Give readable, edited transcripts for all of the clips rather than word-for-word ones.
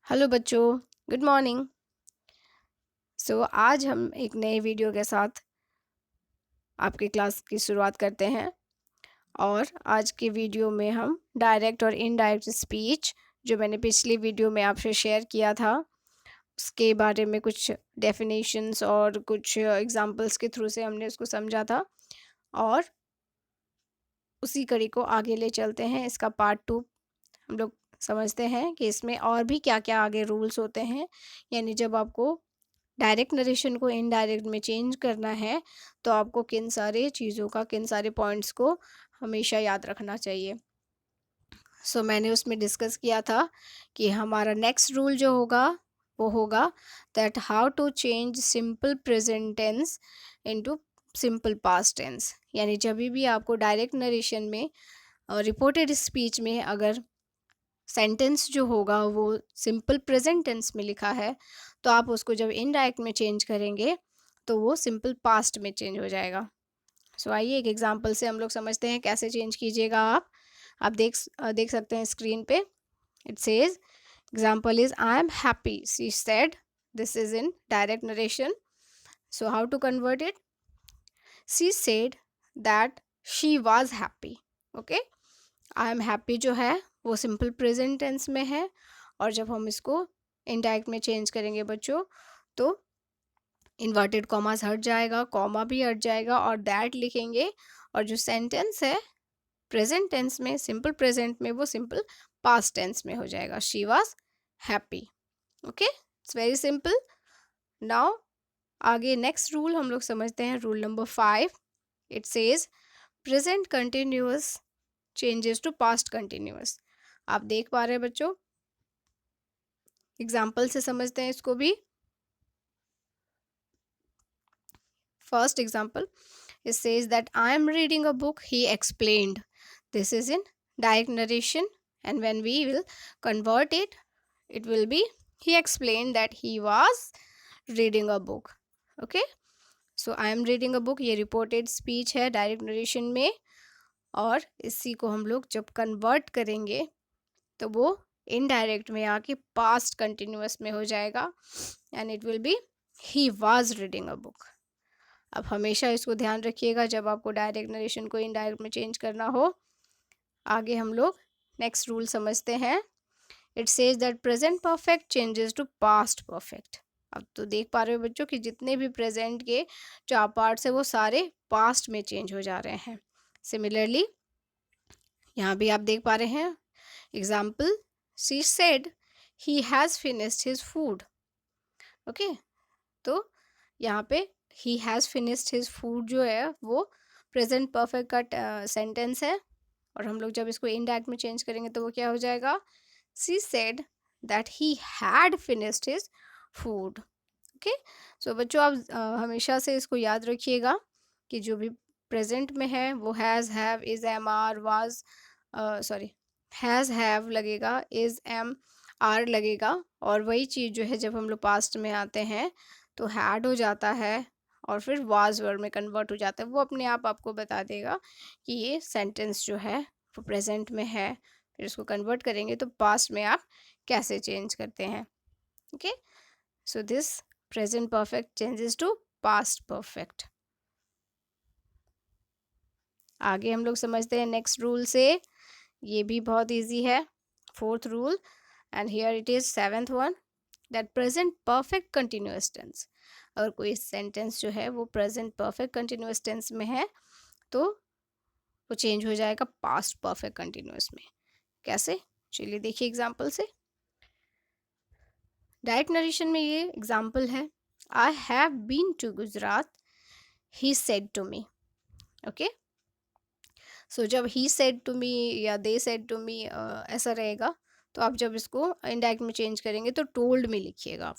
Hello बच्चों, good morning. आज हम एक नए वीडियो के साथ आपकी क्लास की शुरुआत करते हैं। और आज के वीडियो में हम डायरेक्ट और इनडायरेक्ट स्पीच, जो मैंने पिछली वीडियो में आपसे शेयर किया था, उसके बारे में कुछ डेफिनेशंस और कुछ एग्जांपल्स के थ्रू से हमने उसको समझा था। और उसी कड़ी को आगे ले चलते हैं। इसका पार्ट 2 हम लोग समझते हैं कि इसमें और भी क्या क्या आगे रूल्स होते हैं। यानी जब आपको डायरेक्ट नरेशन को इनडायरेक्ट में चेंज करना है, तो आपको किन सारे चीज़ों का, किन सारे पॉइंट्स को हमेशा याद रखना चाहिए। मैंने उसमें डिस्कस किया था कि हमारा नेक्स्ट रूल जो होगा वो होगा that how to change simple present tense into simple past tense. यानी जब भी आपको डायरेक्ट नरेशन में रिपोर्टेड स्पीच में अगर सेंटेंस जो होगा वो सिंपल प्रेजेंट टेंस में लिखा है, तो आप उसको जब इनडायरेक्ट में चेंज करेंगे तो वो सिंपल पास्ट में चेंज हो जाएगा। आइए एक एग्जांपल से हम लोग समझते हैं कैसे चेंज कीजिएगा। आप देख सकते हैं स्क्रीन पे। It says example is I am happy she said. This is in direct narration. How to convert it? She said that she was happy. Okay, I am happy जो है वो सिंपल प्रेजेंट टेंस में है, और जब हम इसको indirect में चेंज करेंगे बच्चों, तो इन्वर्टेड कॉमास हट जाएगा, कॉमा भी हट जाएगा, और दैट लिखेंगे। और जो सेंटेंस है प्रेजेंट टेंस में, सिंपल प्रेजेंट में, वो सिंपल पास्ट टेंस में हो जाएगा, she was happy. Okay, it's very simple. Now आगे नेक्स्ट रूल हम लोग समझते हैं, rule number 5। It says present continuous changes to past continuous. आप देख पा रहे हैं बच्चों? एग्जाम्पल से समझते हैं इसको भी। First example, it says that I am reading a book, he explained. This is in direct narration, and when we will convert it, it will be he explained that he was reading a book. Okay, I am reading a book, ये reported speech है direct narration में, और इसी को हम लोग जब convert करेंगे तो वो इनडायरेक्ट में आके पास्ट कंटिन्यूअस में हो जाएगा, and it will be he was reading a book. अब हमेशा इसको ध्यान रखिएगा जब आपको डायरेक्ट नरेशन को इनडायरेक्ट में चेंज करना हो। आगे हम लोग नेक्स्ट रूल समझते हैं। It says that present perfect changes to past perfect. अब तो देख पा रहे हो बच्चों कि जितने भी प्रेजेंट के 4 पार्ट्स है वो सारे पास्ट में चेंज हो जा रहे हैं। सिमिलरली यहाँ भी आप देख पा रहे हैं example, she said he has finished his food. Okay, तो यहाँ पे he has finished his food जो है वो प्रेजेंट परफेक्ट का सेंटेंस है, और हम लोग जब इसको इनडायरेक्ट में चेंज करेंगे तो वो क्या हो जाएगा? She said that he had finished his food. Okay, बच्चों आप हमेशा से इसको याद रखिएगा कि जो भी प्रेजेंट में है वो has, have, is, am, are, was, sorry, has, have लगेगा, इज, एम, आर लगेगा, और वही चीज़ जो है जब हम लोग पास्ट में आते हैं तो हैड हो जाता है और फिर वाज वर्ड में कन्वर्ट हो जाता है। वो अपने आप आपको बता देगा कि ये सेंटेंस जो है वो प्रेजेंट में है, फिर इसको कन्वर्ट करेंगे तो पास्ट में आप कैसे चेंज करते हैं। Okay, this present perfect changes to past perfect. आगे हम लोग समझते हैं नेक्स्ट रूल से। ये भी बहुत इजी है, fourth rule, and here it is seventh one, that present perfect continuous tense. अगर कोई सेंटेंस जो है वो प्रेजेंट परफेक्ट कंटिन्यूअस टेंस में है तो वो चेंज हो जाएगा पास्ट परफेक्ट कंटिन्यूअस में। कैसे? चलिए देखिए एग्जाम्पल से। डायरेक्ट नरेशन में ये एग्जाम्पल है, I have been to Gujarat, he said to me. Okay, जब ही सेड टू मी या दे सेड टू मी ऐसा रहेगा, तो आप जब इसको इनडायरेक्ट में चेंज करेंगे तो टोल्ड में लिखिएगा आप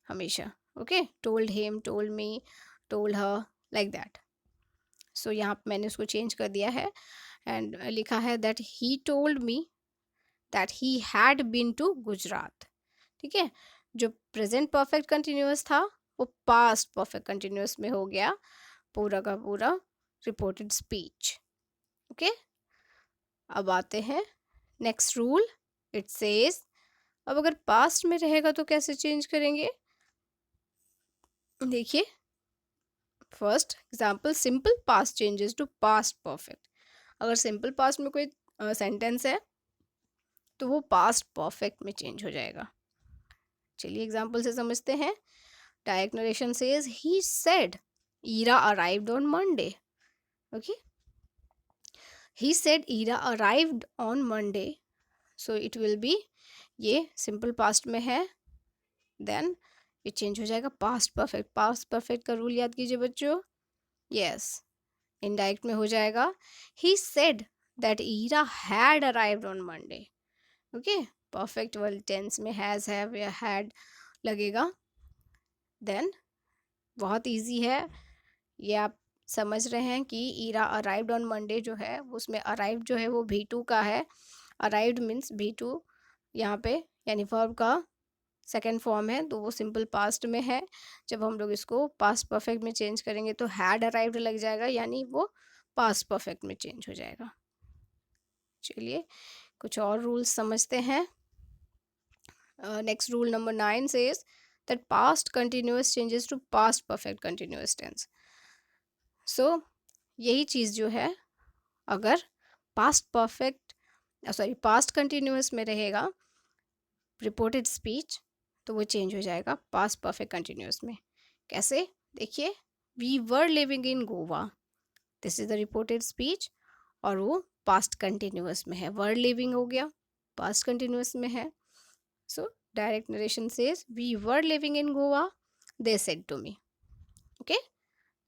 हमेशा। Okay, told him, told me, told her, like that. यहाँ मैंने उसको चेंज कर दिया है एंड लिखा है that he told me that he had been to Gujarat. ठीक है, जो प्रेजेंट परफेक्ट कंटिन्यूअस था वो पास्ट परफेक्ट कंटिन्यूअस में हो गया, पूरा का पूरा रिपोर्टेड स्पीच। ओके, अब आते हैं नेक्स्ट रूल। इट सेज अब अगर पास्ट में रहेगा तो कैसे चेंज करेंगे? देखिए, first example, simple past changes to past perfect. अगर सिंपल पास्ट में कोई सेंटेंस है तो वो पास्ट परफेक्ट में चेंज हो जाएगा। चलिए एग्जाम्पल से समझते हैं। Direct narration says he said Ira arrived on Monday. Okay, he said Ira arrived on Monday, so it will be, ये सिंपल पास्ट में है, देन ये चेंज हो जाएगा पास्ट परफेक्ट। पास्ट परफेक्ट का रूल याद कीजिए बच्चों। यस, इनडायरेक्ट में हो जाएगा he said that Ira had arrived on Monday. Okay, perfect word tense में हैज, हैव या हैड लगेगा। देन बहुत इजी है, ये आप समझ रहे हैं कि ईरा अराइव्ड ऑन मंडे जो है उसमें अराइव्ड जो है वो V2 का है। अराइव्ड मीन्स V2 यहाँ पे, यानी वर्ब का सेकेंड फॉर्म है, तो वो सिंपल पास्ट में है। जब हम लोग इसको पास्ट परफेक्ट में चेंज करेंगे तो हैड अराइव्ड लग जाएगा, यानी वो पास्ट परफेक्ट में चेंज हो जाएगा। चलिए कुछ और रूल्स समझते हैं। Next rule number 9 says that past continuous changes to past perfect continuous tense. So यही चीज़ जो है, अगर पास्ट परफेक्ट पास्ट कंटिन्यूअस में रहेगा रिपोर्टेड स्पीच, तो वो चेंज हो जाएगा पास्ट परफेक्ट कंटिन्यूअस में। कैसे? देखिए, we were living in Goa, this is the reported speech, और वो पास्ट कंटिन्यूअस में है। वर लिविंग हो गया, पास्ट कंटिन्यूअस में है। So direct narration says we were living in Goa, they said to me. Okay,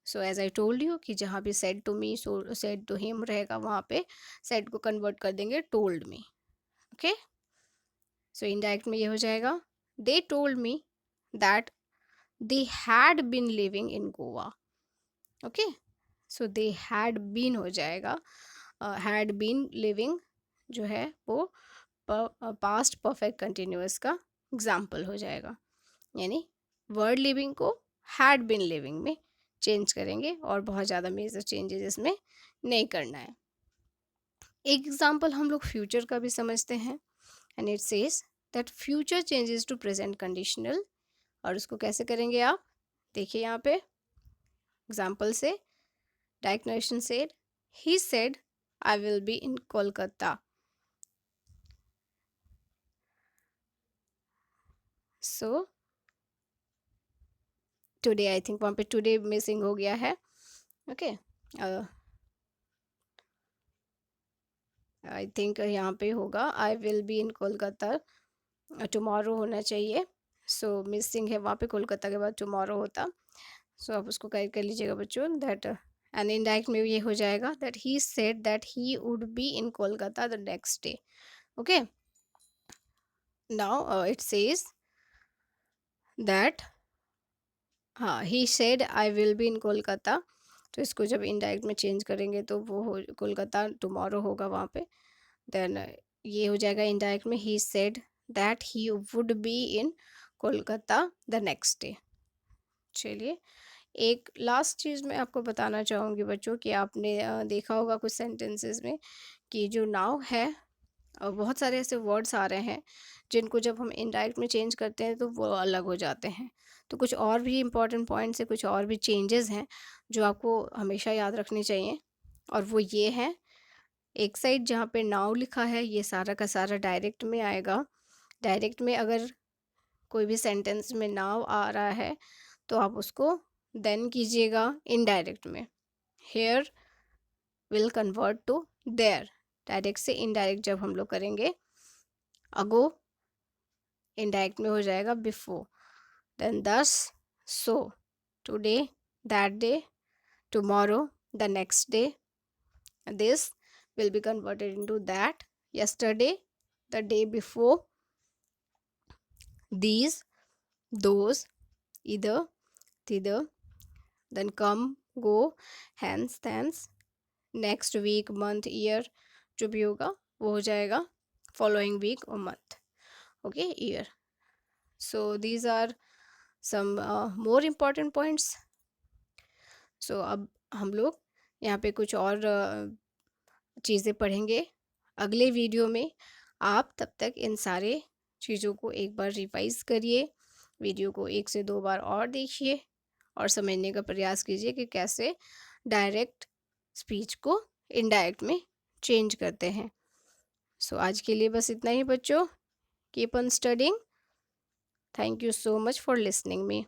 so as I told you कि जहाँ भी said to me, so said to him रहेगा, वहाँ पे सेड को कन्वर्ट कर देंगे told me. Okay, so indirect में ये हो जाएगा they told me that they had been living in Goa. Okay, so they had been हो जाएगा, हैड बीन लिविंग जो है वो पास्ट परफेक्ट कंटिन्यूअस का एग्जाम्पल हो जाएगा। यानी वर्ड लिविंग को हैड बीन लिविंग में चेंज करेंगे और बहुत ज़्यादा मेजर चेंजेस इसमें नहीं करना है। एक एग्जाम्पल हम लोग फ्यूचर का भी समझते हैं, and it says that future changes to present conditional. और उसको कैसे करेंगे आप? देखिए यहाँ पे एग्जाम्पल से, direct narration said he said I will be in Kolkata. So today, I think वहाँ पे टुडे मिसिंग हो गया है। ओके, आई थिंक यहाँ पे होगा आई will be in Kolkata, tomorrow होना चाहिए। सो मिसिंग है वहाँ पे, कोलकाता के बाद टुमारो होता। सो आप उसको करेक्ट कर लीजिएगा बच्चों। दैट एंड इनडायरेक्ट में ये हो जाएगा that he said that he would be in Kolkata the next day. Okay, now it says that, हाँ, he said I will be in Kolkata, तो इसको जब इनडायरेक्ट में चेंज करेंगे तो वो हो कोलकाता टुमारो होगा वहाँ पे। देन ये हो जाएगा इनडायरेक्ट में ही said that he would be in Kolkata the next day. चलिए एक लास्ट चीज़ मैं आपको बताना चाहूँगी बच्चों कि आपने देखा होगा कुछ सेंटेंसेस में कि जो नाउ है, बहुत सारे ऐसे वर्ड्स आ रहे हैं जिनको जब हम इनडायरेक्ट में चेंज करते हैं तो वो अलग हो जाते हैं। तो कुछ और भी इम्पॉर्टेंट पॉइंट्स है, कुछ और भी चेंजेस हैं जो आपको हमेशा याद रखनी चाहिए, और वो ये है, एक साइड जहाँ पे नाउ लिखा है ये सारा का सारा डायरेक्ट में आएगा। डायरेक्ट में अगर कोई भी सेंटेंस में नाउ आ रहा है तो आप उसको देन कीजिएगा इनडायरेक्ट में। Here will convert to there, direct से इनडायरेक्ट जब हम लोग करेंगे, अगो इनडायरेक्ट में हो जाएगा before, then this, so, today, that day, tomorrow, the next day, this will be converted into that, yesterday, the day before, these, those, either, thither, then come, go, hence, thence, next week, month, year, जो भी होगा वो हो जाएगा following week or month. Okay, year. So these are some more important points. So अब हम लोग यहाँ पे कुछ और चीज़ें पढ़ेंगे अगले वीडियो में। आप तब तक इन सारे चीज़ों को एक बार रिवाइज़ करिए, वीडियो को 1 से 2 बार और देखिए और समझने का प्रयास कीजिए कि कैसे डायरेक्ट स्पीच को इनडायरेक्ट में चेंज करते हैं। सो आज के लिए बस इतना ही बच्चों। Keep on studying. Thank you so much for listening me.